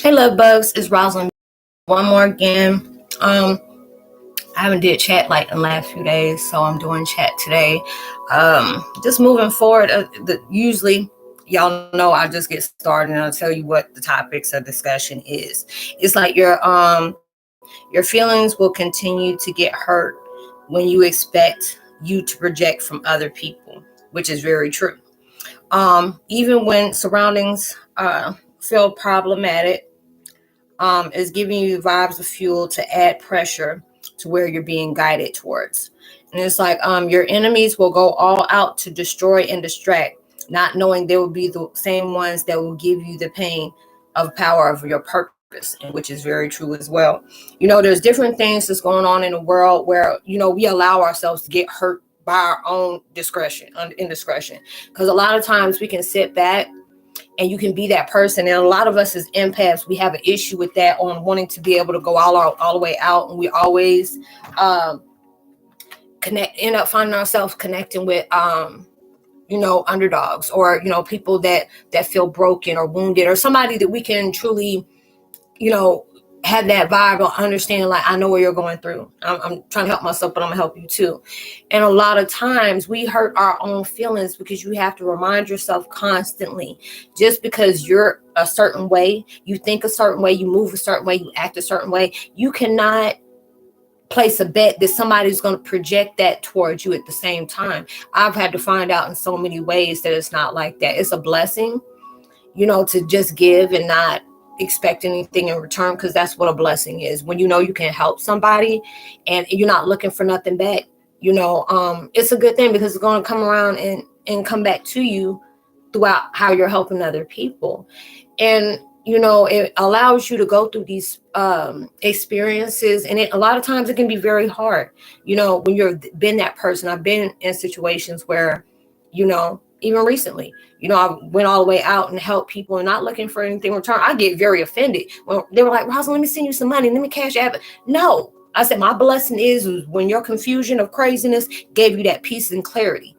Hey, love bugs, it's Roslynn. One more again. I haven't did chat like in the last few days, so I'm doing chat today. Just moving forward. Usually, y'all know I just get started and I'll tell you what the topics of discussion is. It's like your feelings will continue to get hurt when you expect you to project from other people, which is very true. Even when surroundings feel problematic, is giving you vibes of fuel to add pressure to where you're being guided towards. And it's like your enemies will go all out to destroy and distract, not knowing they will be the same ones that will give you the pain of power of your purpose, and which is very true as well. There's different things that's going on in the world where, we allow ourselves to get hurt by our own indiscretion. Because a lot of times we can sit back and you can be that person. And a lot of us as empaths, we have an issue with that, on wanting to be able to go all the way out. And we always end up finding ourselves connecting with, underdogs, or, people that feel broken or wounded, or somebody that we can truly, have that vibe of understanding, like, I know what you're going through. I'm trying to help myself, but I'm gonna help you too. And a lot of times we hurt our own feelings because you have to remind yourself constantly, just because you're a certain way, you think a certain way, you move a certain way, you act a certain way, you cannot place a bet that somebody's going to project that towards you at the same time. I've had to find out in so many ways that it's not like that. It's a blessing, to just give and not expect anything in return, because that's what a blessing is. When you can help somebody and you're not looking for nothing back, it's a good thing, because it's going to come around and come back to you throughout how you're helping other people. And it allows you to go through these experiences, and a lot of times it can be very hard, when you've been that person. I've been in situations where, even recently, I went all the way out and helped people and not looking for anything in return. I get very offended when they were like, Rosalind, let me send you some money, let me cash app. No, I said, my blessing is when your confusion of craziness gave you that peace and clarity.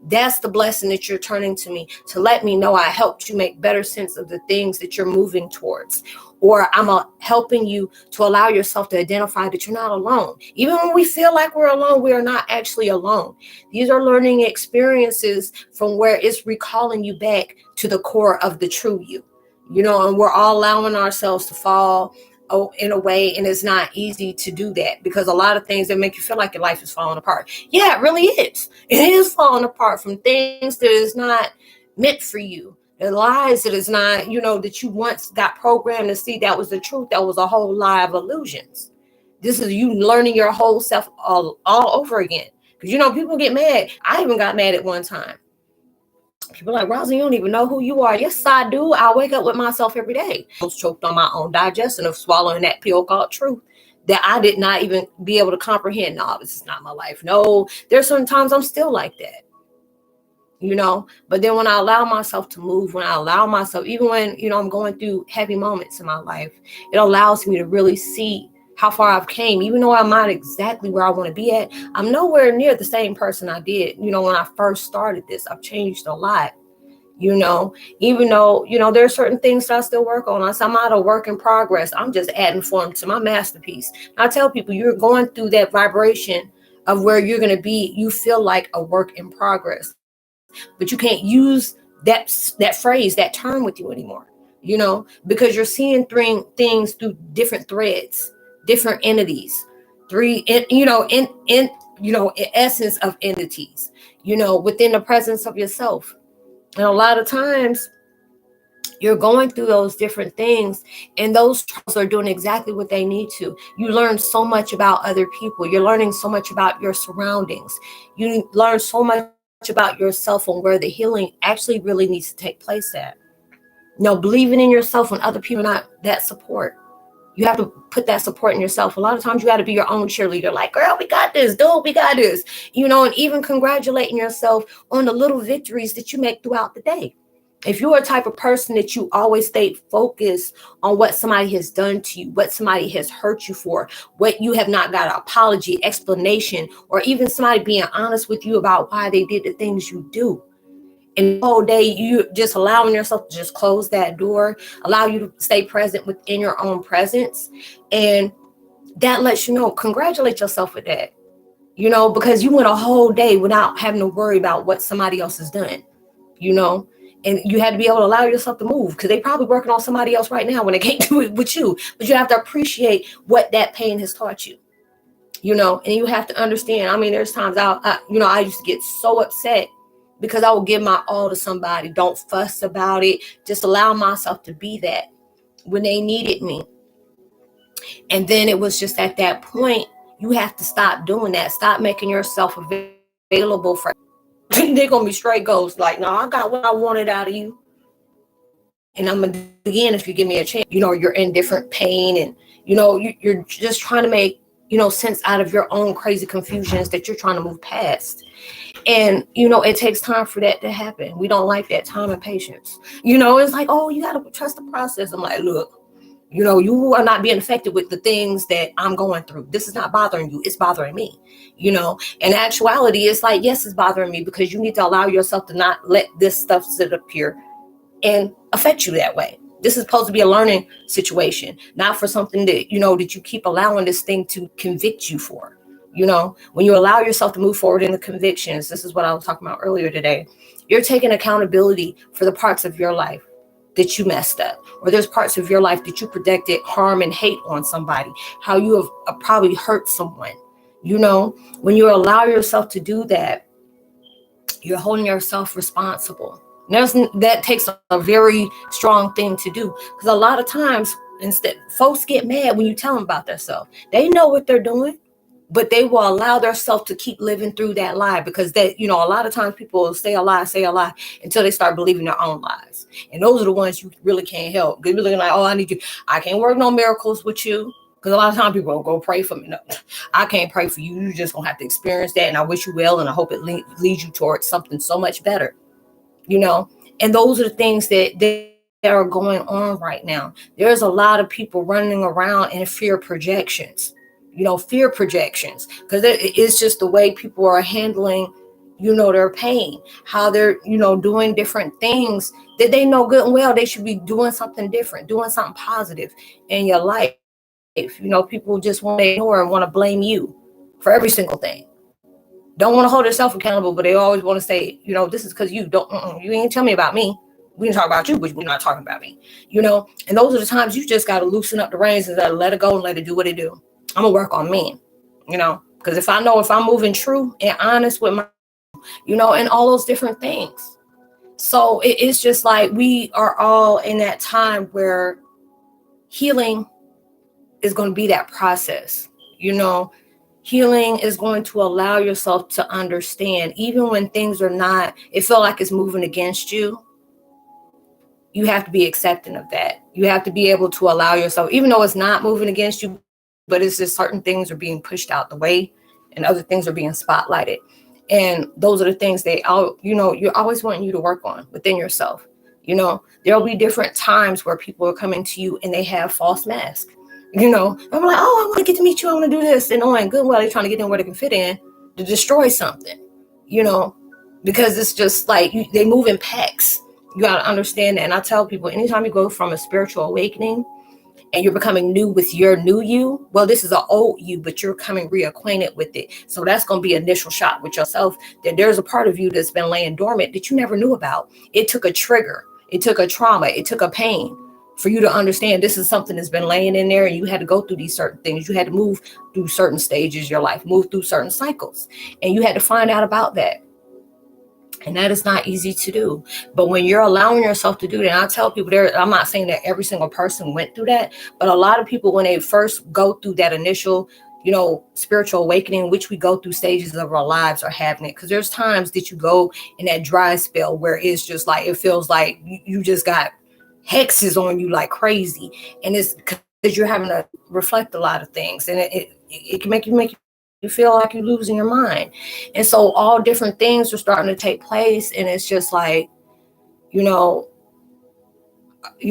That's the blessing that you're turning to me, to let me know I helped you make better sense of the things that you're moving towards. Or I'm helping you to allow yourself to identify that you're not alone. Even when we feel like we're alone, we are not actually alone. These are learning experiences from where it's recalling you back to the core of the true you. And we're all allowing ourselves to fall in a way, and it's not easy to do that, because a lot of things that make you feel like your life is falling apart. Yeah, it really is. It is falling apart from things that is not meant for you. The lies that is not, that you once got programmed to see that was the truth. That was a whole lie of illusions. This is you learning your whole self all over again. Because, people get mad. I even got mad at one time. People are like, Rosie, you don't even know who you are. Yes, I do. I wake up with myself every day. I was choked on my own digestion of swallowing that pill called truth that I did not even be able to comprehend. No, this is not my life. No, there's certain times I'm still like that. But then when I allow myself to move, when I allow myself, even when, I'm going through heavy moments in my life, it allows me to really see how far I've came. Even though I'm not exactly where I want to be at, I'm nowhere near the same person I did, when I first started this. I've changed a lot, even though, there are certain things that I still work on. I'm not a work in progress. I'm just adding form to my masterpiece. And I tell people, you're going through that vibration of where you're going to be. You feel like a work in progress, but you can't use that phrase, that term with you anymore, because you're seeing things through different threads, different entities, essence of entities, within the presence of yourself. And a lot of times you're going through those different things, and those troubles are doing exactly what they need to. You learn so much about other people. You're learning so much about your surroundings. You learn so much about yourself and where the healing actually really needs to take place at. Believing in yourself when other people are not that support. You have to put that support in yourself. A lot of times you got to be your own cheerleader. Like, girl, we got this. Dude, we got this. And even congratulating yourself on the little victories that you make throughout the day. If you're a type of person that you always stay focused on what somebody has done to you, what somebody has hurt you for, what you have not got an apology, explanation, or even somebody being honest with you about why they did the things you do. And the whole day, you just allowing yourself to just close that door, allow you to stay present within your own presence. And that lets you know, congratulate yourself with that, because you went a whole day without having to worry about what somebody else has done, and you had to be able to allow yourself to move because they probably working on somebody else right now when they can't do it with you. But you have to appreciate what that pain has taught you, and you have to understand. I mean, there's times I used to get so upset because I would give my all to somebody. Don't fuss about it. Just allow myself to be that when they needed me. And then it was just at that point, you have to stop doing that. Stop making yourself available for they're going to be straight ghosts. Like, no, I got what I wanted out of you. And I'm going to do it again if you give me a chance. You're in different pain and, you're just trying to make, sense out of your own crazy confusions that you're trying to move past. And, it takes time for that to happen. We don't like that time and patience. It's like, oh, you got to trust the process. I'm like, look, you are not being affected with the things that I'm going through. This is not bothering you. It's bothering me. In actuality, it's like, yes, it's bothering me because you need to allow yourself to not let this stuff sit up here and affect you that way. This is supposed to be a learning situation, not for something that, that you keep allowing this thing to convict you for. When you allow yourself to move forward in the convictions, this is what I was talking about earlier today. You're taking accountability for the parts of your life that you messed up, or there's parts of your life that you projected harm and hate on somebody, how you have probably hurt someone. When you allow yourself to do that, you're holding yourself responsible. That takes a very strong thing to do, because a lot of times, instead, folks get mad when you tell them about themselves. They know what they're doing, but they will allow themselves to keep living through that lie, because a lot of times people will say a lie until they start believing their own lies. And those are the ones you really can't help. They're looking like, oh, I need you. I can't work no miracles with you. Because a lot of times people will go pray for me. No, I can't pray for you. You're just going to have to experience that. And I wish you well. And I hope it leads you towards something so much better. And those are the things that are going on right now. There's a lot of people running around in fear projections. Fear projections, because it's just the way people are handling, their pain, how they're, doing different things that they know good and well they should be doing something different, doing something positive in your life. People just want to ignore and want to blame you for every single thing. Don't want to hold themselves accountable, but they always want to say, this is because you don't, you ain't tell me about me. We can talk about you, but we're not talking about me, and those are the times you just got to loosen up the reins and let it go and let it do what it do. I'm gonna work on me, because if I'm moving true and honest with my, and all those different things. So it's just like we are all in that time where healing is going to be that process. Healing is going to allow yourself to understand, even when things are not, it feel like it's moving against you. You have to be accepting of that. You have to be able to allow yourself, even though it's not moving against you, but it's just certain things are being pushed out the way and other things are being spotlighted. And those are the things you're always wanting you to work on within yourself. There'll be different times where people are coming to you and they have false masks. I'm like, oh, I want to get to meet you. I want to do this. And knowing good well, they're trying to get in where they can fit in to destroy something, because it's just like they move in packs. You got to understand that. And I tell people, anytime you go from a spiritual awakening and you're becoming new with your new you, well, this is an old you, but you're coming reacquainted with it. So that's going to be an initial shot with yourself, that there's a part of you that's been laying dormant that you never knew about. It took a trigger. It took a trauma. It took a pain for you to understand this is something that's been laying in there, and you had to go through these certain things. You had to move through certain stages of your life, move through certain cycles, and you had to find out about that. And that is not easy to do. But when you're allowing yourself to do that, and I tell people I'm not saying that every single person went through that, but a lot of people, when they first go through that initial, spiritual awakening, which we go through stages of our lives, are having it. Because there's times that you go in that dry spell where it's just like, it feels like you just got hexes on you like crazy. And it's because you're having to reflect a lot of things. And it can make you feel like you're losing your mind. And so all different things are starting to take place. And it's just like, you'll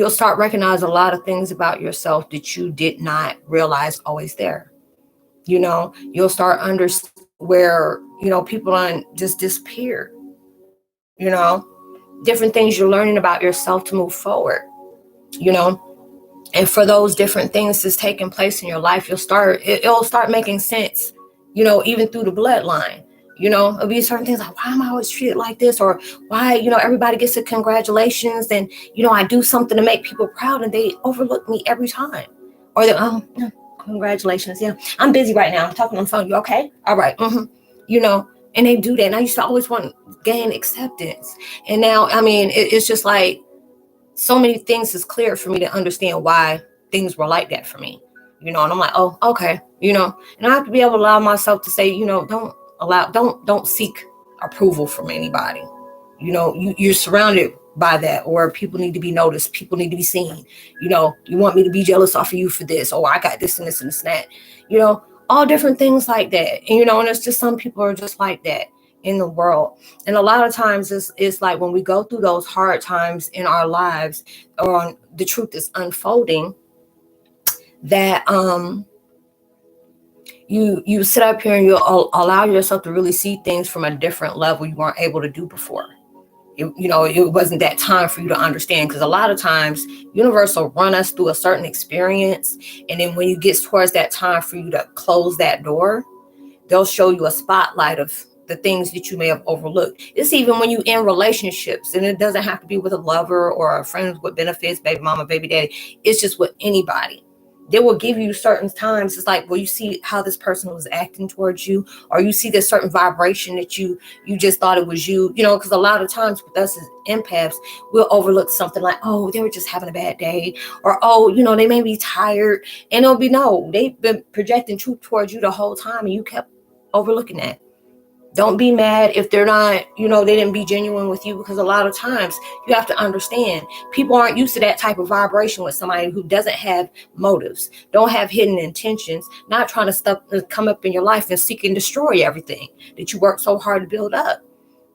start recognizing a lot of things about yourself that you did not realize always there. You'll start understanding where, people just disappear, different things you're learning about yourself to move forward, you know. And for those different things that's taking place in your life, it'll start making sense, you know, even through the bloodline. You know, it'll be certain things like, why am I always treated like this? Or why, you know, everybody gets a congratulations and, you know, I do something to make people proud and they overlook me every time. Or they, yeah, congratulations. Yeah, I'm busy right now. I'm talking on the phone. You okay? All right. You know, and they do that. And I used to always want to gain acceptance. And now, I mean, it's just like, so many things is clear for me to understand why things were like that for me, you know. And I'm like, oh, okay, you know. And I have to be able to allow myself to say, you know, don't seek approval from anybody. You know, you're surrounded by that, or people need to be noticed, people need to be seen. You know, you want me to be jealous off of you for this, or I got this and this and this and that, you know, all different things like that. And, you know, and it's just some people are just like that in the world. And a lot of times it's like when we go through those hard times in our lives, or the truth is unfolding, that you sit up here and you allow yourself to really see things from a different level you weren't able to do before. You know, it wasn't that time for you to understand, because a lot of times universe will run us through a certain experience, and then when you get towards that time for you to close that door, they'll show you a spotlight of the things that you may have overlooked. It's even when you in relationships, and it doesn't have to be with a lover or a friend with benefits, baby mama, baby daddy. It's just with anybody. They will give you certain times. It's like, well, you see how this person was acting towards you, or you see this certain vibration that you just thought it was you, you know, because a lot of times with us as empaths, we'll overlook something like, oh, they were just having a bad day, or, oh, you know, they may be tired. And it'll be, no, they've been projecting truth towards you the whole time, and you kept overlooking that. Don't be mad if they're not, you know, they didn't be genuine with you, because a lot of times you have to understand people aren't used to that type of vibration with somebody who doesn't have motives, don't have hidden intentions, not trying to come up in your life and seek and destroy everything that you worked so hard to build up.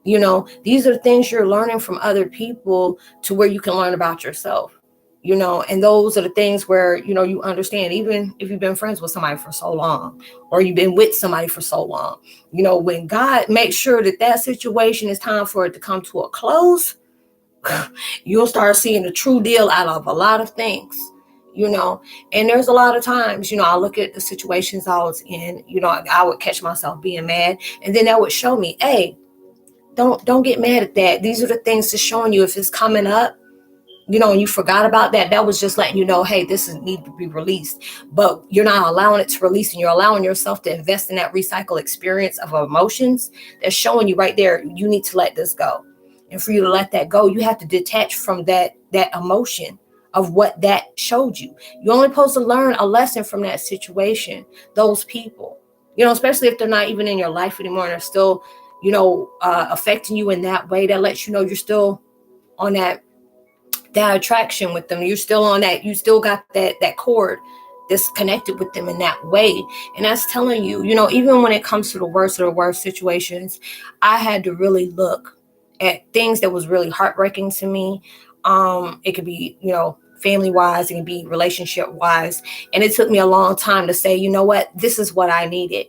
You know, these are the things you're learning from other people to where you can learn about yourself. You know, and those are the things where, you know, you understand, even if you've been friends with somebody for so long, or you've been with somebody for so long, you know, when God makes sure that situation is time for it to come to a close, you'll start seeing the true deal out of a lot of things, you know. And there's a lot of times, you know, I look at the situations I was in, you know, I would catch myself being mad, and then that would show me, hey, don't get mad at that. These are the things that's showing you if it's coming up, you know, and you forgot about that. That was just letting you know, hey, this is need to be released. But you're not allowing it to release, and you're allowing yourself to invest in that recycle experience of emotions that's showing you right there, you need to let this go. And for you to let that go, you have to detach from that emotion of what that showed you. You're only supposed to learn a lesson from that situation, those people, you know, especially if they're not even in your life anymore and they're still, you know, affecting you in that way. That lets you know you're still on that attraction with them. You're still on that, you still got that cord that's connected with them in that way. And that's telling you, you know, even when it comes to the worst of the worst situations, I had to really look at things that was really heartbreaking to me. It could be, you know, family wise, it can be relationship wise. And it took me a long time to say, you know what, this is what I needed.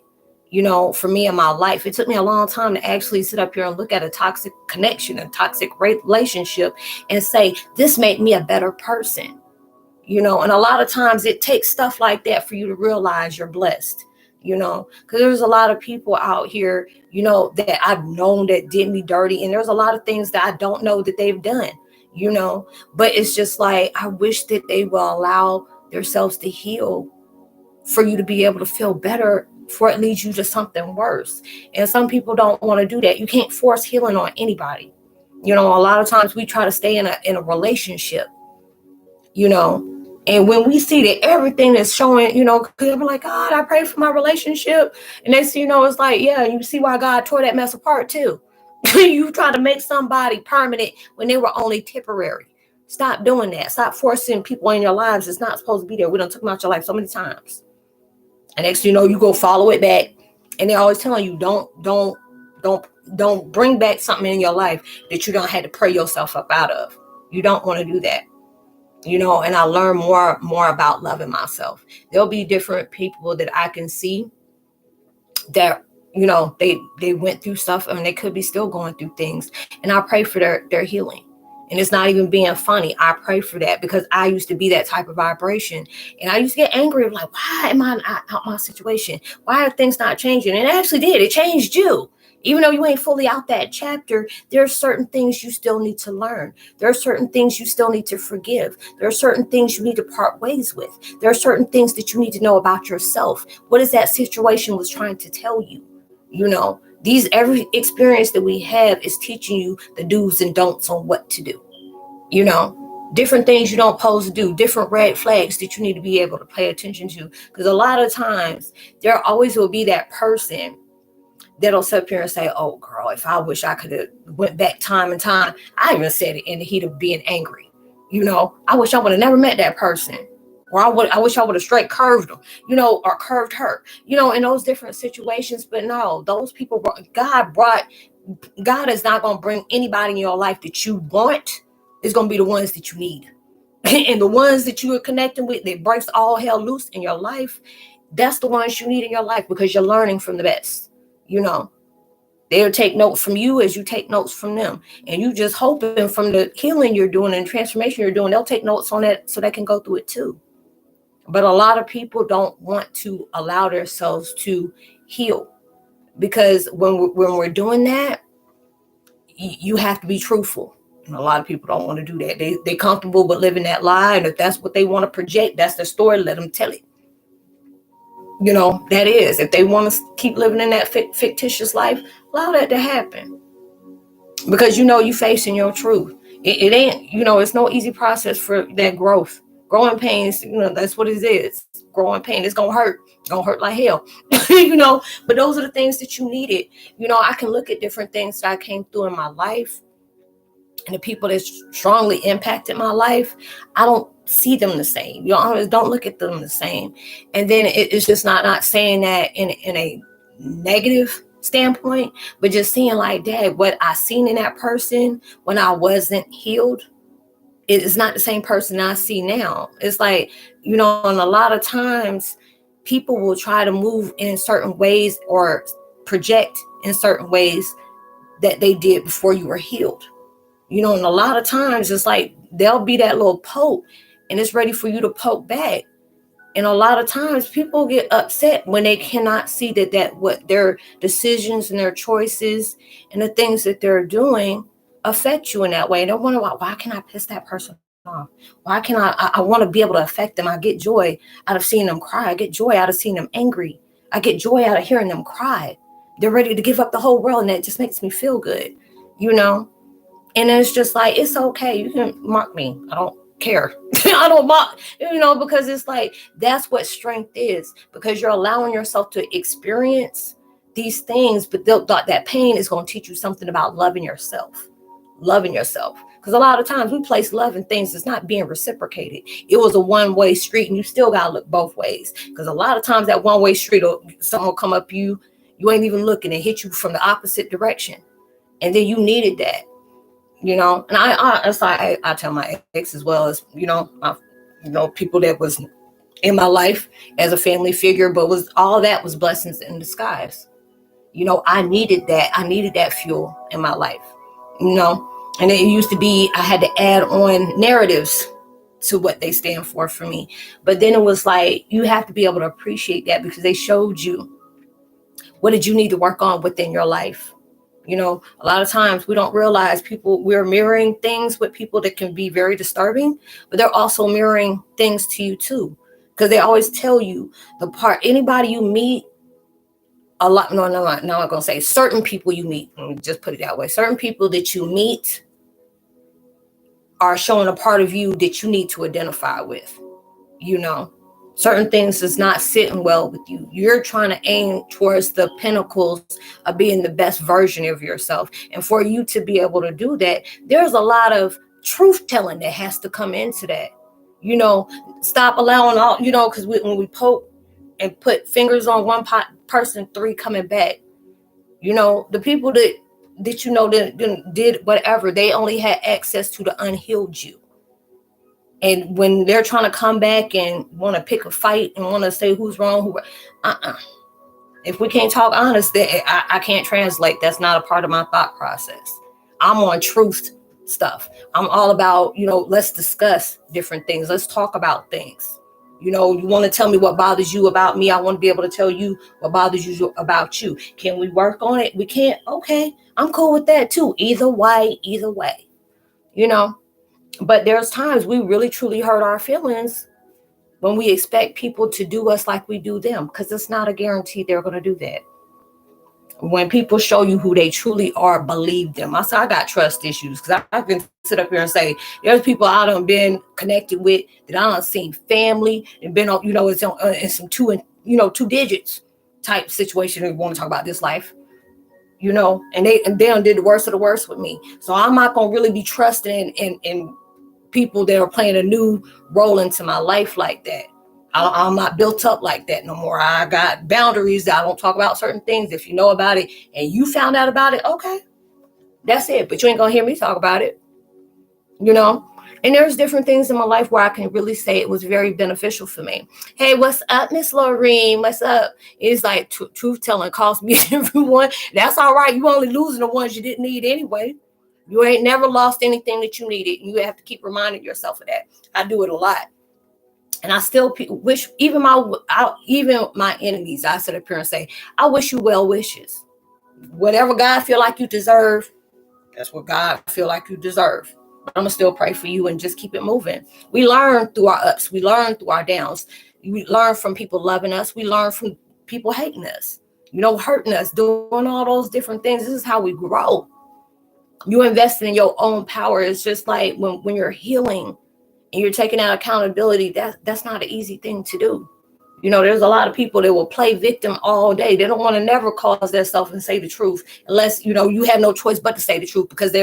You know, for me in my life, it took me a long time to actually sit up here and look at a toxic connection, a toxic relationship, and say, this made me a better person. You know, and a lot of times it takes stuff like that for you to realize you're blessed, you know, because there's a lot of people out here, you know, that I've known that did me dirty. And there's a lot of things that I don't know that they've done, you know, but it's just like, I wish that they will allow themselves to heal for you to be able to feel better before it leads you to something worse. And some people don't want to do that. You can't force healing on anybody. You know, a lot of times we try to stay in a relationship, you know, and when we see that everything is showing, you know, because we're like, God, I pray for my relationship. And they see, you know, it's like, yeah, you see why God tore that mess apart too. You try to make somebody permanent when they were only temporary. Stop doing that. Stop forcing people in your lives. It's not supposed to be there. We done took them out your life so many times. And next, you know, you go follow it back. And they're always telling you, don't bring back something in your life that you don't have to pray yourself up out of. You don't want to do that. You know, and I learn more about loving myself. There'll be different people that I can see that, you know, they went through stuff and they could be still going through things. And I pray for their healing. And it's not even being funny. I pray for that, because I used to be that type of vibration. And I used to get angry, like, why am I not out my situation? Why are things not changing? And it actually did. It changed you. Even though you ain't fully out that chapter, there are certain things you still need to learn. There are certain things you still need to forgive. There are certain things you need to part ways with. There are certain things that you need to know about yourself. What is that situation was trying to tell you? You know, every experience that we have is teaching you the do's and don'ts on what to do. You know, different things you don't pose to do, different red flags that you need to be able to pay attention to. Because a lot of times there always will be that person that'll sit up here and say, oh girl, if I wish I could have went back time and time. I even said it in the heat of being angry. You know, I wish I would have never met that person. Or I wish I would have straight curved them, you know, or curved her, you know, in those different situations. But no, those people, God is not going to bring anybody in your life that you want. It's going to be the ones that you need. And the ones that you are connecting with that breaks all hell loose in your life, that's the ones you need in your life, because you're learning from the best. You know, they'll take notes from you as you take notes from them. And you just hoping from the healing you're doing and transformation you're doing, they'll take notes on that so they can go through it too. But a lot of people don't want to allow themselves to heal, because when we're doing that, you have to be truthful. And a lot of people don't want to do that. They're comfortable with living that lie. And if that's what they want to project, that's their story, let them tell it. You know, that is, if they want to keep living in that fictitious life, allow that to happen. Because, you know, you facing your truth. It ain't, you know, it's no easy process for that growth. Growing pains, you know, that's what it is. Growing pain, it's going to hurt like hell, you know, but those are the things that you needed. You know, I can look at different things that I came through in my life and the people that strongly impacted my life. I don't see them the same. You know, I don't look at them the same. And then it's just not saying that in a negative standpoint, but just seeing like, dad, what I seen in that person when I wasn't healed, it is not the same person I see now. It's like, you know, and a lot of times people will try to move in certain ways or project in certain ways that they did before you were healed. You know, and a lot of times it's like they'll be that little poke and it's ready for you to poke back. And a lot of times people get upset when they cannot see that what their decisions and their choices and the things that they're doing affect you in that way. And they wonder, why can I piss that person off? Why can I want to be able to affect them? I get joy out of seeing them cry. I get joy out of seeing them angry. I get joy out of hearing them cry. They're ready to give up the whole world, and that just makes me feel good, you know? And it's just like, it's okay. You can mock me. I don't care. I don't mock, you know, because it's like, that's what strength is, because you're allowing yourself to experience these things, but that pain is going to teach you something about loving yourself. Because a lot of times we place love in things that's not being reciprocated. It was a one-way street, and you still got to look both ways. Because a lot of times that one-way street, someone will come up you ain't even looking, and hit you from the opposite direction. And then you needed that. You know, and I tell my ex as well as, you know, people that was in my life as a family figure, but all that was blessings in disguise. You know, I needed that fuel in my life, you know, and it used to be, I had to add on narratives to what they stand for me. But then it was like, you have to be able to appreciate that, because they showed you, what did you need to work on within your life? You know, a lot of times we don't realize we're mirroring things with people that can be very disturbing, but they're also mirroring things to you too. Because they always tell you anybody you meet, I'm not going to say certain people you meet. Let me just put it that way. Certain people that you meet are showing a part of you that you need to identify with, you know. Certain things is not sitting well with you. You're trying to aim towards the pinnacles of being the best version of yourself. And for you to be able to do that, there's a lot of truth telling that has to come into that. You know, stop allowing all, you know, because when we poke and put fingers on one person, three coming back. You know, the people that you know that did whatever, they only had access to the unhealed you. And when they're trying to come back and want to pick a fight and want to say who's wrong, if we can't talk honest, I can't translate. That's not a part of my thought process. I'm on truth stuff. I'm all about, let's discuss different things. Let's talk about things. You want to tell me what bothers you about me. I want to be able to tell you what bothers you about you. Can we work on it? We can't. Okay. I'm cool with that too. Either way. But there's times we really truly hurt our feelings when we expect people to do us like we do them, because it's not a guarantee they're going to do that. When people show you who they truly are, believe them. I say I got trust issues because I can sit up here and say there's people I done been connected with that I done seen family and been on, it's in some two digits type situation. We want to talk about this life, and they done did the worst of the worst with me. So I'm not gonna really be trusting in people that are playing a new role into my life like that. I'm not built up like that no more. I got boundaries that I don't talk about certain things. If you know about it and you found out about it, okay, that's it. But you ain't gonna hear me talk about it, And there's different things in my life where I can really say it was very beneficial for me. Hey, what's up, Miss Lorene? What's up? It's like truth telling cost me everyone. That's all right. You only losing the ones you didn't need anyway. You ain't never lost anything that you needed. You have to keep reminding yourself of that. I do it a lot. And I still wish, even my enemies, I sit up here and say, I wish you well wishes. Whatever God feel like you deserve, that's what God feel like you deserve. But I'm going to still pray for you and just keep it moving. We learn through our ups. We learn through our downs. We learn from people loving us. We learn from people hating us, hurting us, doing all those different things. This is how we grow. You invest in your own power. It's just like when you're healing, and you're taking out accountability, that's not an easy thing to do. There's a lot of people that will play victim all day. They don't want to never cause themselves and say the truth unless, you have no choice but to say the truth, because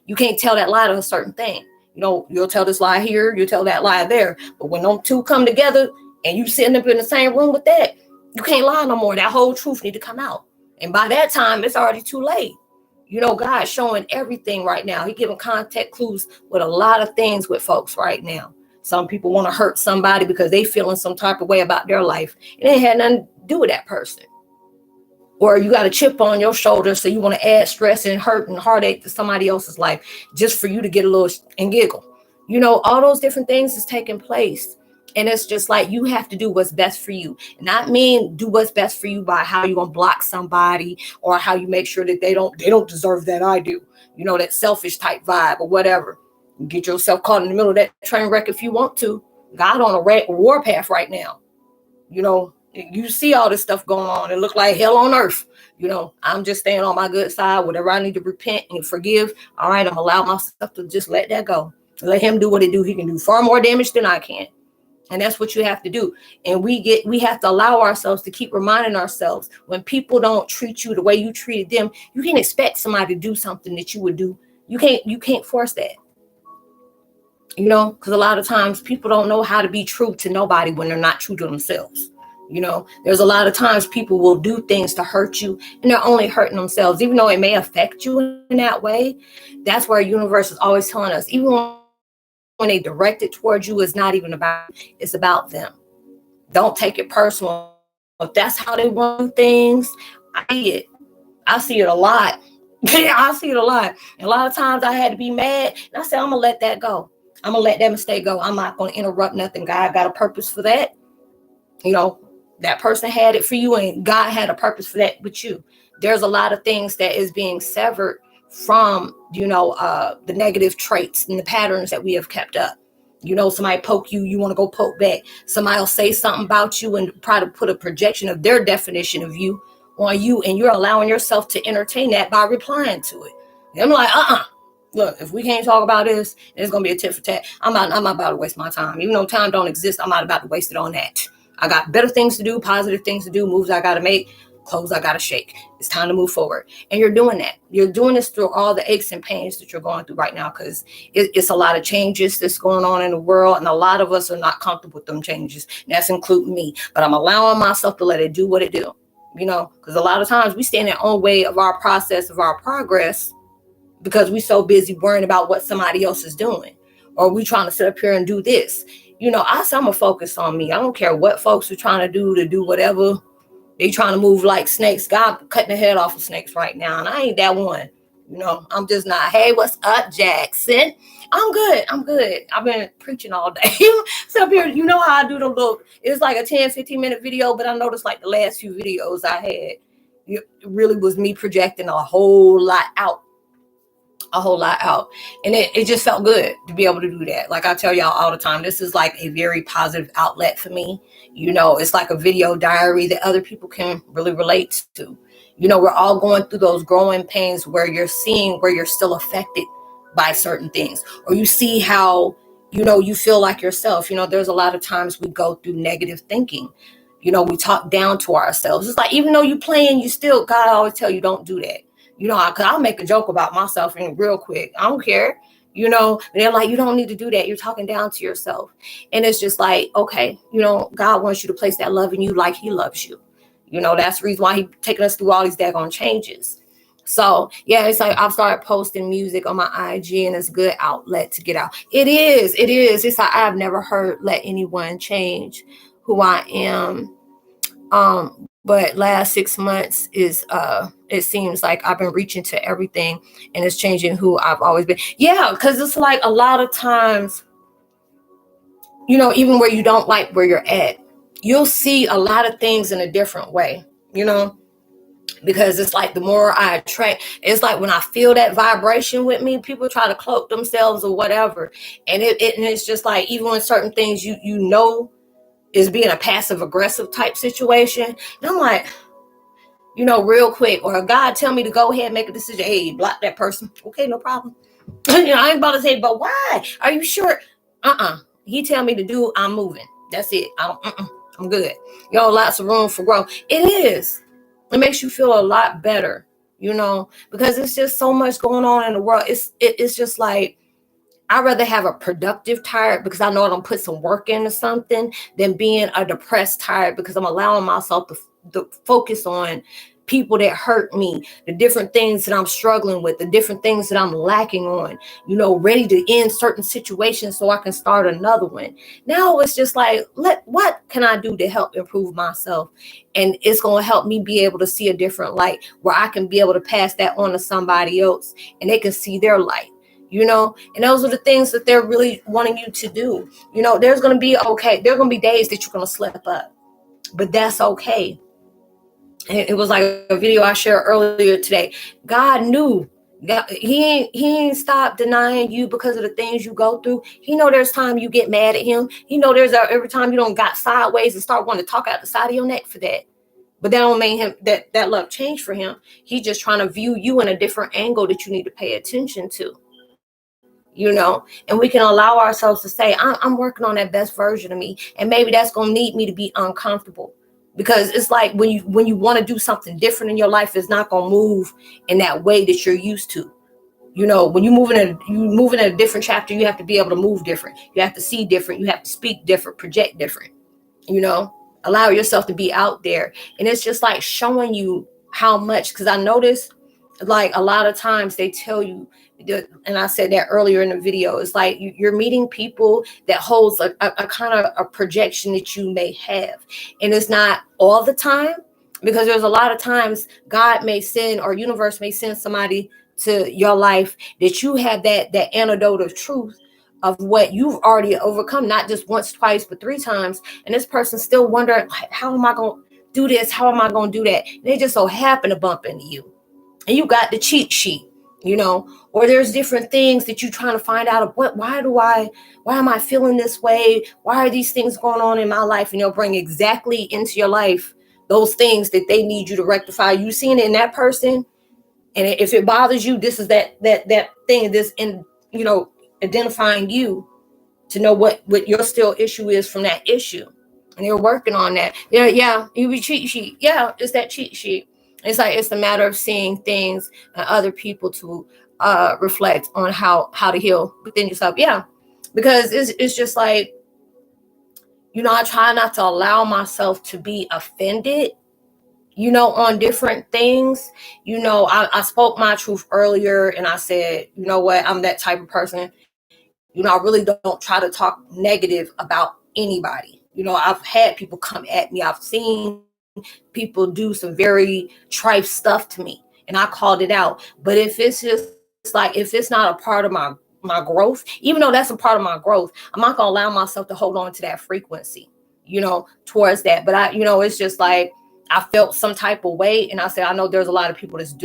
you can't tell that lie to a certain thing. You'll tell this lie here, you'll tell that lie there. But when them two come together and you sitting up in the same room with that, you can't lie no more. That whole truth need to come out. And by that time, it's already too late. God's showing everything right now. He's giving context clues with a lot of things with folks right now. Some people want to hurt somebody because they feeling some type of way about their life. It ain't had nothing to do with that person. Or you got a chip on your shoulder, so you want to add stress and hurt and heartache to somebody else's life just for you to get a little and giggle. All those different things is taking place. And it's just like you have to do what's best for you. And I mean do what's best for you by how you're going to block somebody or how you make sure that they don't deserve that I do. That selfish type vibe or whatever. You get yourself caught in the middle of that train wreck if you want to. God on a war path right now. You see all this stuff going on. It look like hell on earth. I'm just staying on my good side. Whatever I need to repent and forgive. All right, I'm allowing myself to just let that go. Let him do what he do. He can do far more damage than I can. And that's what you have to do. And we have to allow ourselves to keep reminding ourselves when people don't treat you the way you treated them, you can't expect somebody to do something that you would do. You can't force that. Because a lot of times people don't know how to be true to nobody when they're not true to themselves. There's a lot of times people will do things to hurt you and they're only hurting themselves, even though it may affect you in that way. That's where universe is always telling us, even when they direct it towards you, it's not even about, it's about them. Don't take it personal. If that's how they run things, I see it a lot. I see it a lot. And a lot of times I had to be mad. And I said, I'm going to let that go. I'm going to let that mistake go. I'm not going to interrupt nothing. God got a purpose for that. That person had it for you and God had a purpose for that with you. There's a lot of things that is being severed from, the negative traits and the patterns that we have kept up. Somebody poke you, you want to go poke back. Somebody will say something about you and try to put a projection of their definition of you on you, and you're allowing yourself to entertain that by replying to it. And I'm like, look, if we can't talk about this, it's gonna be a tit for tat. I'm not about to waste my time. Even though time don't exist, I'm not about to waste it on that. I got better things to do, positive things to do, moves I gotta make, clothes I gotta shake. It's time to move forward. And you're doing that. You're doing this through all the aches and pains that you're going through right now, because it's a lot of changes that's going on in the world, and a lot of us are not comfortable with them changes. And that's including me. But I'm allowing myself to let it do what it do. Because a lot of times we stand in our own way of our process, of our progress, because we're so busy worrying about what somebody else is doing, or we trying to sit up here and do this. I'm gonna focus on me. I don't care what folks are trying to do whatever. They trying to move like snakes. God cutting the head off of snakes right now, and I ain't that one. You know, I'm just not, hey, what's up, Jackson? I'm good. I'm good. I've been preaching all day. So up here, you know how I do the look. It's like a 10-15 minute video, but I noticed like the last few videos I had, it really was me projecting a whole lot out. And it just felt good to be able to do that. Like I tell y'all all the time, this is like a very positive outlet for me. You know, it's like a video diary that other people can really relate to. You know, we're all going through those growing pains where you're seeing where you're still affected by certain things, or you see how, you know, you feel like yourself. You know, there's a lot of times we go through negative thinking. You know, we talk down to ourselves. It's like, even though you're playing, you still, God always tell you, don't do that. You know, because I'll make a joke about myself and real quick. I don't care. You know, they're like, you don't need to do that. You're talking down to yourself. And it's just like, okay, you know, God wants you to place that love in you like he loves you. You know, that's the reason why he's taking us through all these daggone changes. So, yeah, it's like I've started posting music on my IG, and it's a good outlet to get out. It is. It's like I've never heard let anyone change who I am. But last 6 months is it seems like I've been reaching to everything, and it's changing who I've always been. Yeah, because it's like a lot of times, you know, even where you don't like where you're at, you'll see a lot of things in a different way, you know, because it's like the more I attract, it's like when I feel that vibration with me, people try to cloak themselves or whatever. And it's just like, even when certain things you know is being a passive aggressive type situation, and I'm like, you know, real quick, or God tell me to go ahead and make a decision, hey, block that person. Okay, no problem. You know, I ain't about to say, but why? Are you sure? He tell me to do, I'm moving. That's it. I'm good. You know, lots of room for growth. It is. It makes you feel a lot better, you know, because it's just so much going on in the world. It's just like, I'd rather have a productive tired because I know I'm put some work into something than being a depressed tired because I'm allowing myself to focus on people that hurt me, the different things that I'm struggling with, the different things that I'm lacking on, you know, ready to end certain situations so I can start another one. Now it's just like, what can I do to help improve myself? And it's going to help me be able to see a different light where I can be able to pass that on to somebody else and they can see their light. You know, and those are the things that they're really wanting you to do. You know, there's going to be days that you're going to slip up, but that's okay. And it was like a video I shared earlier today. God knew. He ain't stopped denying you because of the things you go through. He know there's time you get mad at him. He know there's every time you don't got sideways and start wanting to talk out the side of your neck for that. But that don't make him that love change for him. He's just trying to view you in a different angle that you need to pay attention to. You know, and we can allow ourselves to say, I'm working on that best version of me. And maybe that's going to need me to be uncomfortable, because it's like when you want to do something different in your life, it's not going to move in that way that you're used to. You know, when you moving in a different chapter, you have to be able to move different. You have to see different. You have to speak different, project different, you know, allow yourself to be out there. And it's just like showing you how much, because I noticed like a lot of times they tell you, and I said that earlier in the video, it's like you're meeting people that holds a kind of a projection that you may have. And it's not all the time, because there's a lot of times God may send, or universe may send somebody to your life that you have that antidote of truth of what you've already overcome, not just once, twice, but 3 times. And this person's still wondering, how am I going to do this? How am I going to do that? And they just so happen to bump into you. And you got the cheat sheet, you know, or there's different things that you're trying to find out of why am I feeling this way? Why are these things going on in my life? And you'll bring exactly into your life those things that they need you to rectify. You seen it in that person. And if it bothers you, this is that thing, this in, you know, identifying you to know what your still issue is from that issue. And you're working on that. Yeah, you be cheat sheet. Yeah, it's that cheat sheet. It's like, it's a matter of seeing things and other people to reflect on how to heal within yourself. Yeah, because it's just like, you know, I try not to allow myself to be offended, you know, on different things. You know, I spoke my truth earlier, and I said, you know what, I'm that type of person. You know, I really don't try to talk negative about anybody. You know, I've had people come at me. I've seen people do some very trite stuff to me. and I called it out. But if it's just like, if it's not a part of my growth, even though that's a part of my growth, I'm not gonna allow myself to hold on to that frequency, towards that. But it's just like, I felt some type of way, and I said, I know there's a lot of people that's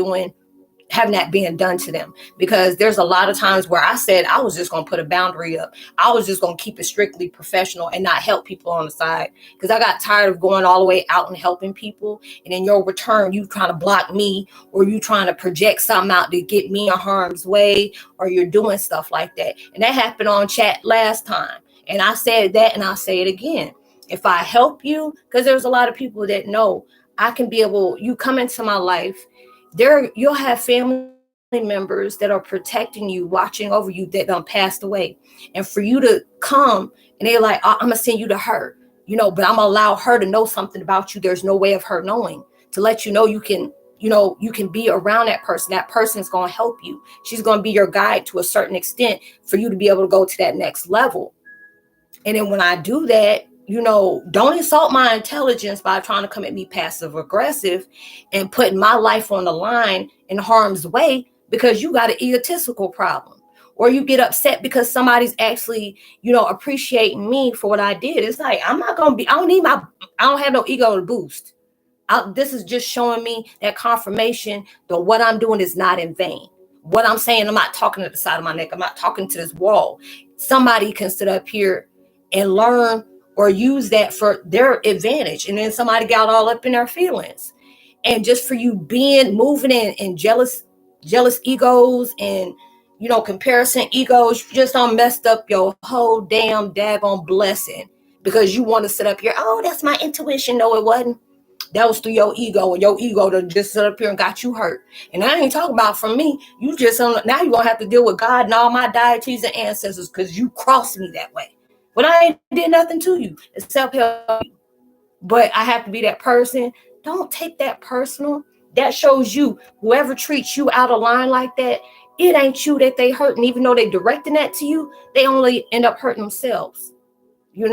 having that being done to them, because there's a lot of times where I said I was just going to put a boundary up. I was just going to keep it strictly professional and not help people on the side, because I got tired of going all the way out and helping people, and in your return you trying to block me, or you trying to project something out to get me in harm's way, or you're doing stuff like that. And that happened on chat last time, and I said that, and I'll say it again. If I help you, because there's a lot of people that know I can be able, you come into my life, you'll have family members that are protecting you, watching over you, that done passed away. And for you to come and they're like, I'm gonna send you to her, but I'm gonna allow her to know something about you. There's no way of her knowing, to let you know you can be around that person. That person's gonna help you. She's gonna be your guide to a certain extent for you to be able to go to that next level. And then when I do that, don't insult my intelligence by trying to come at me passive aggressive and putting my life on the line in harm's way because you got an egotistical problem, or you get upset because somebody's actually, appreciating me for what I did. It's like, I don't have no ego to boost. This is just showing me that confirmation that what I'm doing is not in vain. What I'm saying, I'm not talking to the side of my neck. I'm not talking to this wall. Somebody can sit up here and learn or use that for their advantage, and then somebody got all up in their feelings. And just for you moving in jealous egos and comparison egos, you just don't messed up your whole damn daggone blessing, because you want to sit up here, oh, that's my intuition. No, it wasn't. That was through your ego, and your ego to just sit up here and got you hurt. And I ain't talking about from me. You just now you're gonna have to deal with God and all my deities and ancestors, because you crossed me that way. But I ain't did nothing to you except help you. But I have to be that person. Don't take that personal. That shows you, whoever treats you out of line like that, it ain't you that they hurting. Even though they directing that to you, they only end up hurting themselves. You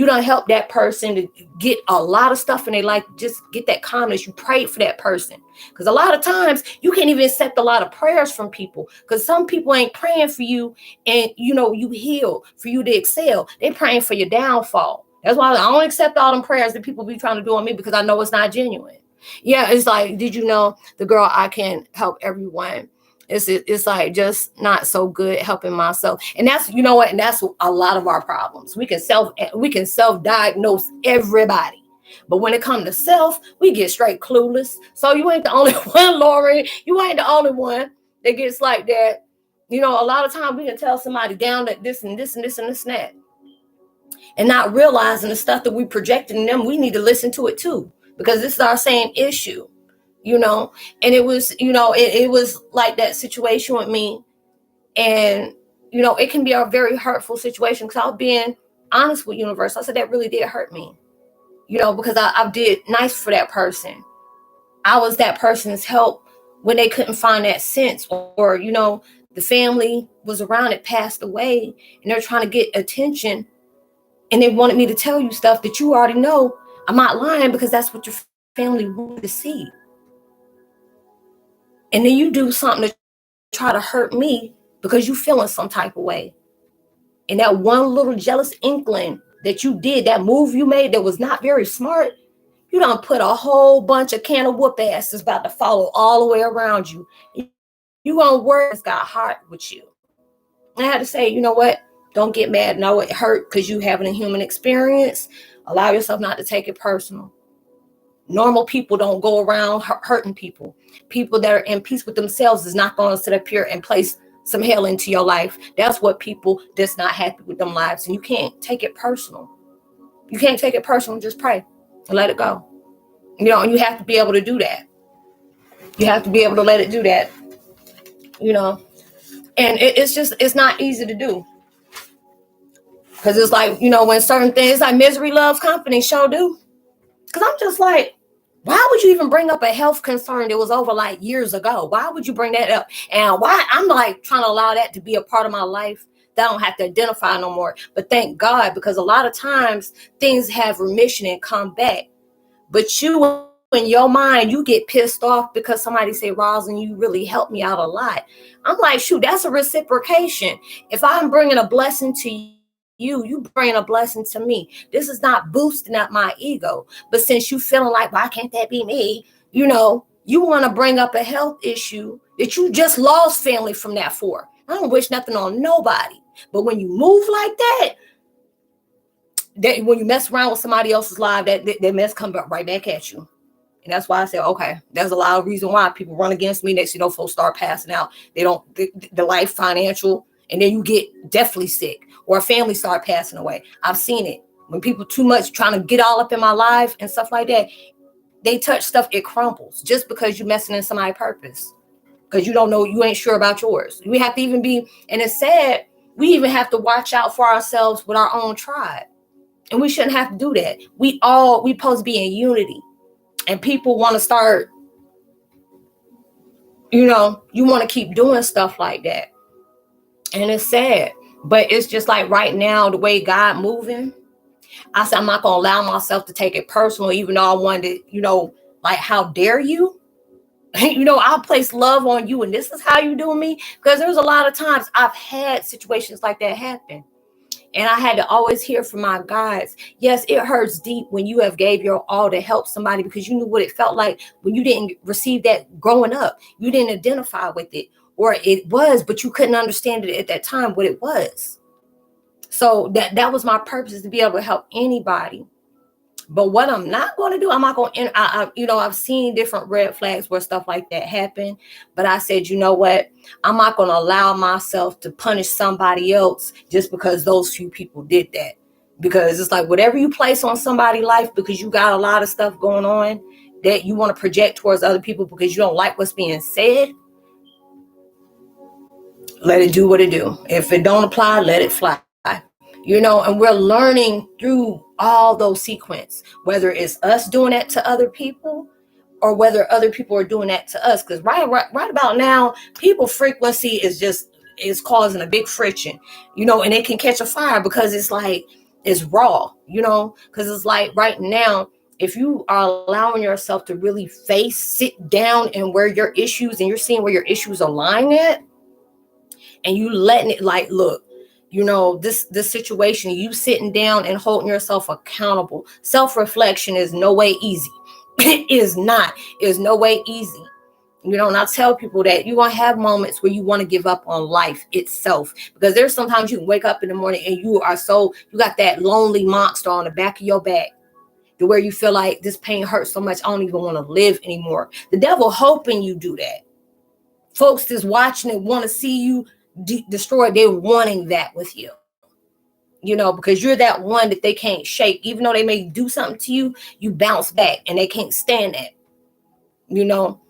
don't help that person to get a lot of stuff in their life. Just get that calmness. You prayed for that person. Because a lot of times you can't even accept a lot of prayers from people, because some people ain't praying for you and you heal, for you to excel. They're praying for your downfall. That's why I don't accept all them prayers that people be trying to do on me, because I know it's not genuine. Yeah, it's like, did you know the girl, I can help everyone? It's like just not so good helping myself. And that's, and that's a lot of our problems. We can self-diagnose everybody. But when it comes to self, we get straight clueless. So you ain't the only one, Lauren. You ain't the only one that gets like that. A lot of times we can tell somebody down that this and this and this and this and that, and not realizing the stuff that we projected in them, we need to listen to it too, because this is our same issue. And it was, it was like that situation with me. And, it can be a very hurtful situation, because I was being honest with universe. I said, that really did hurt me, because I did nice for that person. I was that person's help when they couldn't find that sense, or, the family was around, it passed away, and they're trying to get attention. And they wanted me to tell you stuff that you already know. I'm not lying, because that's what your family wanted to see. And then you do something to try to hurt me because you feeling some type of way. And that one little jealous inkling that you did, that move you made that was not very smart, you done put a whole bunch of can of whoop asses about to follow all the way around you. You gonna work, it's got hard with you. And I had to say, you know what? Don't get mad. No, it hurt because you having a human experience. Allow yourself not to take it personal. Normal people don't go around hurting people. People that are in peace with themselves is not going to sit up here and place some hell into your life. That's what people that's not happy with them lives. And you can't take it personal. You can't take it personal. Just pray and let it go. And you have to be able to do that. You have to be able to let it do that. And it's not easy to do. Because it's like, when certain things, like misery loves company, sure do. Because I'm just like, why would you even bring up a health concern that was over like years ago? Why would you bring that up? And why I'm like trying to allow that to be a part of my life that I don't have to identify no more. But thank God, because a lot of times things have remission and come back. But you in your mind, you get pissed off because somebody say, Roslynn, you really helped me out a lot. I'm like, shoot, that's a reciprocation. If I'm bringing a blessing to you bring a blessing to me. This is not boosting up my ego. But since you feeling like, why can't that be me? You want to bring up a health issue that you just lost family from that for. I don't wish nothing on nobody. But when you move like that, when you mess around with somebody else's life, that mess comes right back at you. And that's why I say, okay, there's a lot of reason why people run against me. Next, folks start passing out. They don't, the life financial, and then you get deathly sick, or a family start passing away. I've seen it. When people too much trying to get all up in my life and stuff like that, they touch stuff, it crumbles just because you're messing in somebody's purpose. Because you don't know, you ain't sure about yours. We have to even be, and it's sad, we even have to watch out for ourselves with our own tribe. And we shouldn't have to do that. We supposed to be in unity. And people want to start, you want to keep doing stuff like that. And it's sad. But it's just like right now, the way God moving, I said, I'm not going to allow myself to take it personal, even though I wanted to, like, how dare you? I'll place love on you and this is how you do me. Because there's a lot of times I've had situations like that happen. And I had to always hear from my guides. Yes, it hurts deep when you have gave your all to help somebody because you knew what it felt like when you didn't receive that growing up. You didn't identify with it, or it was, but you couldn't understand it at that time what it was. So that was my purpose, is to be able to help anybody. But what I'm not going to do, I'm not going to, I've seen different red flags where stuff like that happen. But I said, you know what? I'm not going to allow myself to punish somebody else just because those few people did that. Because it's like whatever you place on somebody's life, because you got a lot of stuff going on that you want to project towards other people because you don't like what's being said, let it do what it do. If it don't apply, let it fly. And we're learning through all those sequences, whether it's us doing that to other people or whether other people are doing that to us. Because right about now, people frequency is causing a big friction, and it can catch a fire because it's like, it's raw, because it's like right now, if you are allowing yourself to really sit down and where your issues, and you're seeing where your issues are lying at, and you letting it like, look, this situation, you sitting down and holding yourself accountable. Self-reflection is no way easy. It is not. It's no way easy. And I tell people that you're going to have moments where you want to give up on life itself, because there's sometimes you can wake up in the morning and you got that lonely monster on the back of your back, to where you feel like this pain hurts so much, I don't even want to live anymore. The devil hoping you do that. Folks that's watching and want to see you destroyed, they're wanting that with you, because you're that one that they can't shake. Even though they may do something to you, you bounce back, and they can't stand that,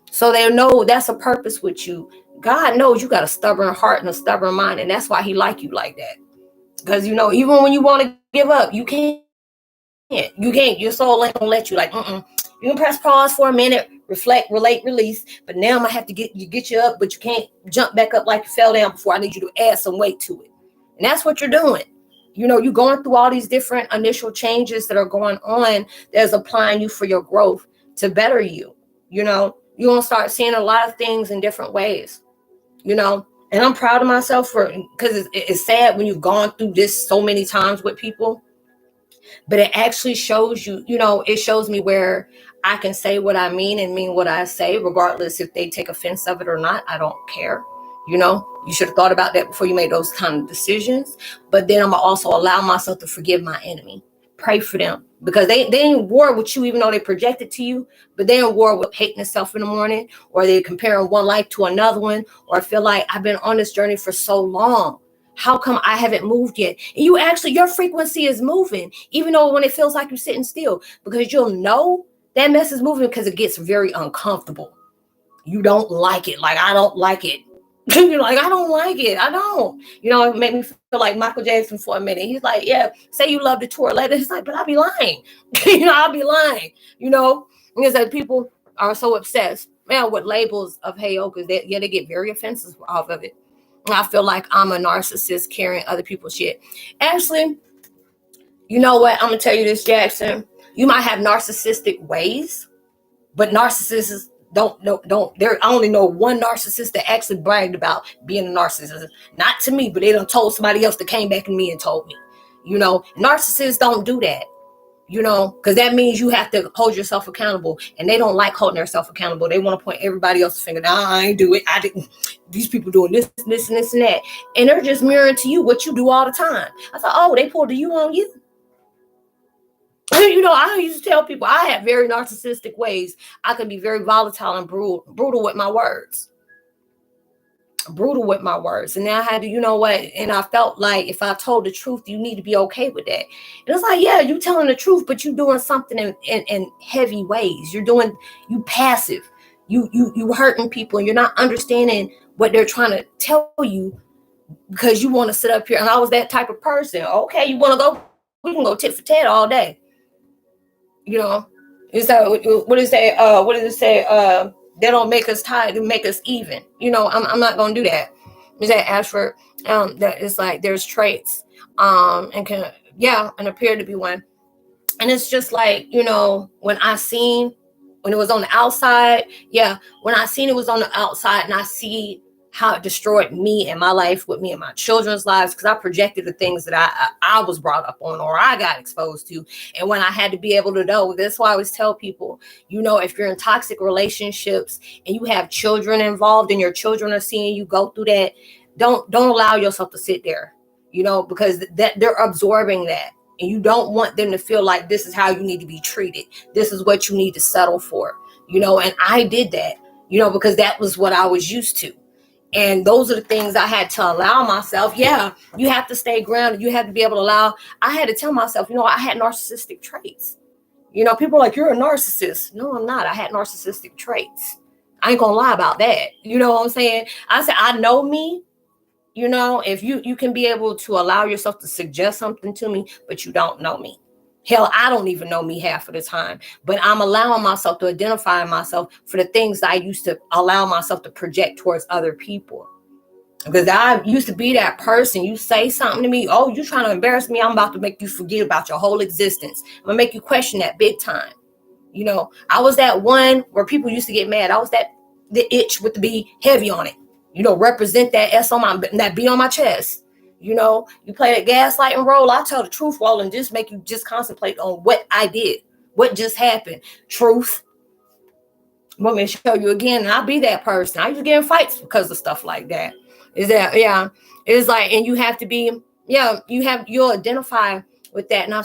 so they know that's a purpose with you. God knows you got a stubborn heart and a stubborn mind, and that's why he like you like that. Because even when you want to give up, you can't. Your soul ain't gonna let you. Like, you can press pause for a minute, reflect, relate, release. But now I'm gonna have to get you up, but you can't jump back up like you fell down before. I need you to add some weight to it. And that's what you're doing. You're going through all these different initial changes that are going on that's applying you for your growth to better you. You're gonna start seeing a lot of things in different ways. And I'm proud of myself because it's sad when you've gone through this so many times with people. But it actually shows you, it shows me where I can say what I mean and mean what I say, regardless if they take offense of it or not. I don't care. You should have thought about that before you made those kind of decisions. But then I'm also allow myself to forgive my enemy. Pray for them, because they ain't war with you, even though they projected to you, but they in war with hating themselves in the morning, or they comparing one life to another one, or feel like I've been on this journey for so long. How come I haven't moved yet? And your frequency is moving, even though when it feels like you're sitting still, because you'll know that mess is moving because it gets very uncomfortable. You don't like it. Like, I don't like it. You're like, I don't like it. I don't. It made me feel like Michael Jackson for a minute. He's like, yeah, say you love the tour later. He's like, but I'll be lying. I'll be lying. Because like, people are so obsessed, man, with labels of Heyokas. They get very offensive off of it. I feel like I'm a narcissist carrying other people's shit. Actually, you know what? I'm going to tell you this, Jackson. You might have narcissistic ways, But narcissists don't. There, I only know one narcissist that actually bragged about being a narcissist. Not to me, but they done told somebody else that came back to me and told me. Narcissists don't do that. Because that means you have to hold yourself accountable, and they don't like holding themselves accountable. They want to point everybody else's finger. Nah, I ain't do it. I didn't. These people doing this, and this, and that, and they're just mirroring to you what you do all the time. I thought, oh, they pulled the you on you. I used to tell people I have very narcissistic ways. I can be very volatile and brutal with my words. And then I had to, and I felt like if I told the truth, you need to be okay with that. And it's like, yeah, you telling the truth, but you doing something in heavy ways. You passive, you hurting people, and you're not understanding what they're trying to tell you because you want to sit up here. And I was that type of person. Okay, you want to go, we can go tit for tat all day. Is that what is that? What does it say? They don't make us tired, they make us even. I'm not gonna do that. Is that Ashford? That is like there's traits, and appear to be one. And it's just like, when it was on the outside, when I seen it was on the outside, and I see how it destroyed me and my life with me and my children's lives, because I projected the things that I was brought up on or I got exposed to. And when I had to be able to know, that's why I always tell people, if you're in toxic relationships and you have children involved and your children are seeing you go through that, don't allow yourself to sit there, because that they're absorbing that. And you don't want them to feel like this is how you need to be treated. This is what you need to settle for, and I did that, because that was what I was used to. And those are the things I had to allow myself. Yeah, you have to stay grounded. You have to be able to allow. I had to tell myself, I had narcissistic traits. People are like, you're a narcissist. No, I'm not. I had narcissistic traits. I ain't gonna lie about that. You know what I'm saying? I said, I know me. If you can be able to allow yourself to suggest something to me, but you don't know me. Hell, I don't even know me half of the time, but I'm allowing myself to identify myself for the things that I used to allow myself to project towards other people. Because I used to be that person. You say something to me, oh, you're trying to embarrass me. I'm about to make you forget about your whole existence. I'm going to make you question that big time. I was that one where people used to get mad. I was the itch with the B heavy on it. Represent that S on that B on my chest. You play that gaslighting role. I tell the truth while and just make you just contemplate on what I did, what just happened. Truth. Want me to show you again? And I'll be that person. I used to get in fights because of stuff like that. It's like, and you have to be, you'll identify with that. And I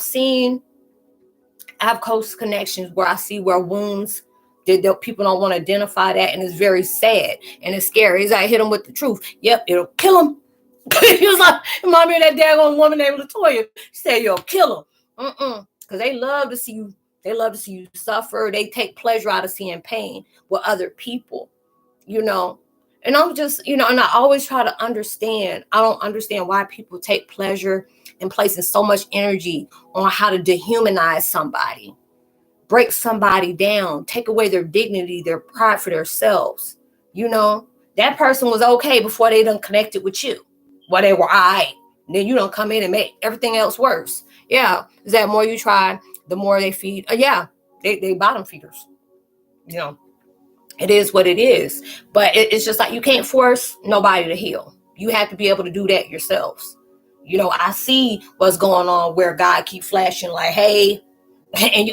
have close connections where I see where wounds that people don't want to identify that, and it's very sad and it's scary. It's like, hit them with the truth. Yep, it'll kill them. He was like, remind me of that daggone woman named Latoya. She said, "You'll kill them," because they love to see you. They love to see you suffer. They take pleasure out of seeing pain with other people, And I'm just, and I always try to understand. I don't understand why people take pleasure in placing so much energy on how to dehumanize somebody, break somebody down, take away their dignity, their pride for themselves. That person was okay before they done connected with you. Well, they were all right. Then you don't come in and make everything else worse. Yeah. Is that more you try, the more they feed? They bottom feeders. It is what it is. But it's just like you can't force nobody to heal. You have to be able to do that yourselves. I see what's going on where God keep flashing like, hey, and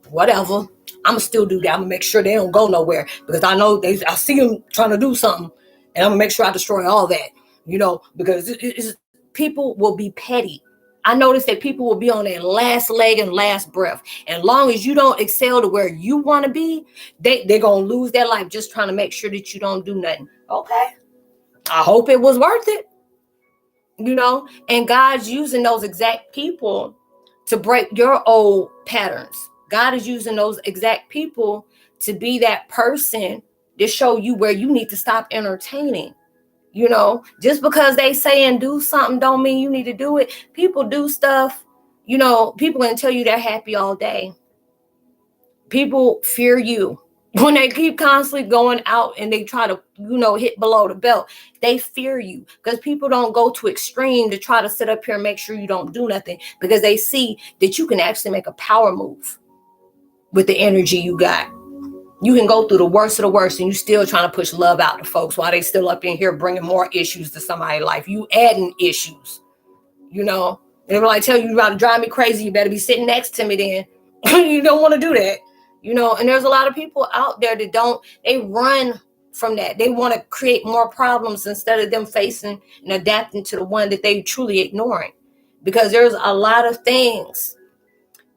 whatever. I'm going to still do that. I'm going to make sure they don't go nowhere because I know I see them trying to do something, and I'm going to make sure I destroy all that. Because people will be petty. I noticed that people will be on their last leg and last breath. And long as you don't excel to where you want to be, they're going to lose their life just trying to make sure that you don't do nothing. Okay. I hope it was worth it. And God's using those exact people to break your old patterns. God is using those exact people to be that person to show you where you need to stop entertaining. Just because they say and do something don't mean you need to do it. People do stuff, people can tell you they're happy all day. People fear you when they keep constantly going out and they try to, hit below the belt. They fear you because people don't go to extreme to try to sit up here and make sure you don't do nothing, because they see that you can actually make a power move with the energy you got. You can go through the worst of the worst and you still trying to push love out to folks while they still up in here bringing more issues to somebody's life. You adding issues, you know. And if I tell you about to drive me crazy, you better be sitting next to me then. You don't want to do that, you know. And there's a lot of people out there that they run from that. They want to create more problems instead of them facing and adapting to the one that they truly ignoring. Because there's a lot of things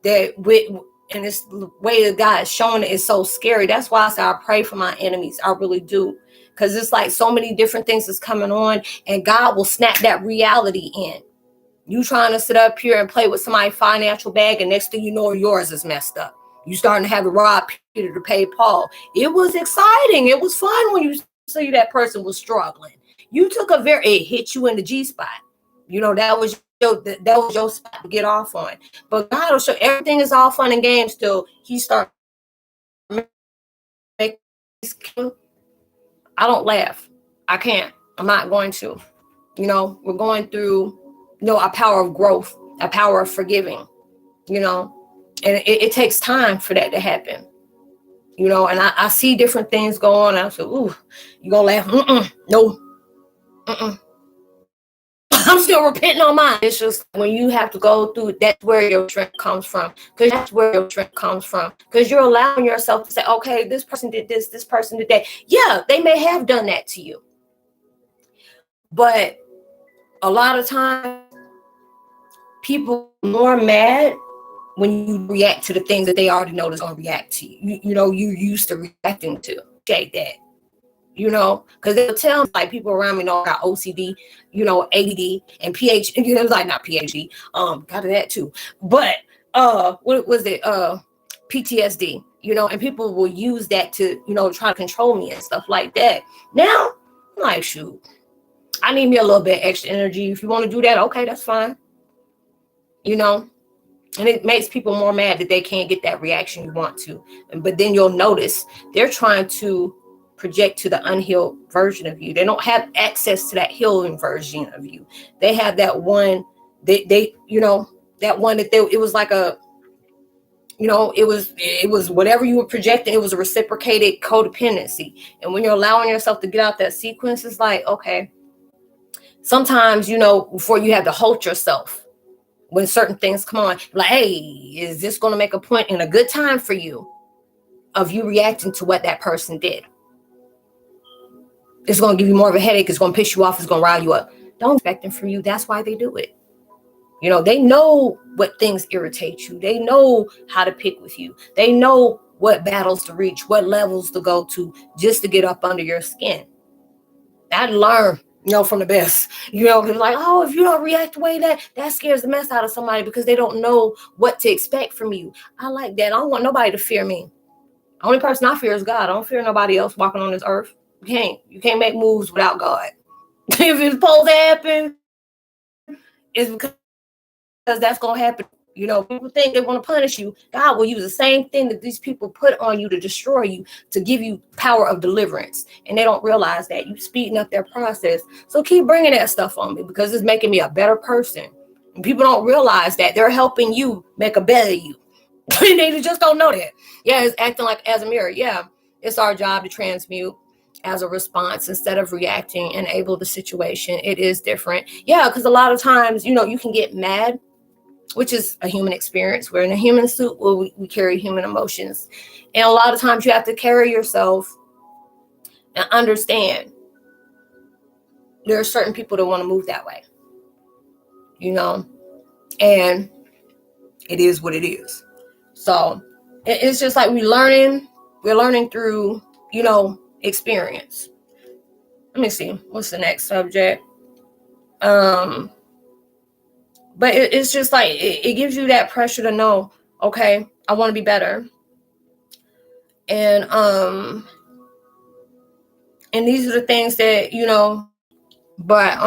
that and this way that God is showing it is so scary. That's why I say I pray for my enemies. I really do. Because it's like so many different things that's coming on, and God will snap that reality in. You trying to sit up here and play with somebody's financial bag, and next thing you know, yours is messed up. You starting to have to rob Peter to pay Paul. It was exciting. It was fun when you see that person was struggling. You took it hit you in the G spot. You know, that was your spot to get off on. But God will show everything is all fun and games till he starts making. I don't laugh. I can't. I'm not going to. You know, we're going through, you know, a power of growth, a power of forgiving, you know, and it takes time for that to happen, you know. And I see different things go on. And I say, ooh, you gonna laugh? No. I'm still repenting on mine. It's just when you have to go through, that's where your strength comes from. Because you're allowing yourself to say, okay, this person did this person did that. Yeah, they may have done that to you. But a lot of times, people are more mad when you react to the things that they already know that's going to react to you. You know, you're used to reacting to. Take that. You know, because they'll tell me, like, people around me know I got OCD, you know, ADD and PhD. You know, like not PhD, got that too. But what was it? PTSD. You know, and people will use that to, you know, try to control me and stuff like that. Now, I'm like, shoot, I need me a little bit extra energy. If you want to do that, okay, that's fine. You know, and it makes people more mad that they can't get that reaction you want to. But then you'll notice they're trying to project to the unhealed version of you. They don't have access to that healing version of you. They have that one they you know, that one that it was like a, you know, it was whatever you were projecting. It was a reciprocated codependency. And when you're allowing yourself to get out that sequence, it's like, okay, sometimes, you know, before you have to hold yourself when certain things come on, like, hey, is this going to make a point in a good time for you of you reacting to what that person did? It's going to give you more of a headache. It's going to piss you off. It's going to rile you up. Don't expect them from you. That's why they do it. You know, they know what things irritate you. They know how to pick with you. They know what battles to reach, what levels to go to just to get up under your skin. I learned, you know, from the best, you know, because like, oh, if you don't react the way that scares the mess out of somebody because they don't know what to expect from you. I like that. I don't want nobody to fear me. The only person I fear is God. I don't fear nobody else walking on this earth. You can't make moves without God. If it's supposed to happen, it's because that's going to happen. You know, people think they want to punish you. God will use the same thing that these people put on you to destroy you, to give you power of deliverance. And they don't realize that. You speeding up their process. So keep bringing that stuff on me because it's making me a better person. And people don't realize that they're helping you make a better you. They just don't know that. Yeah, it's acting like as a mirror. Yeah, it's our job to transmute as a response instead of reacting and able the situation. It is different. Yeah, because a lot of times, you know, you can get mad, which is a human experience. We're in a human suit where we carry human emotions. And a lot of times you have to carry yourself and understand there are certain people that want to move that way, you know, and it is what it is. So it's just like we're learning through, you know, experience. Let me see. What's the next subject? But it's just like, it gives you that pressure to know, okay, I want to be better. And these are the things that, you know, but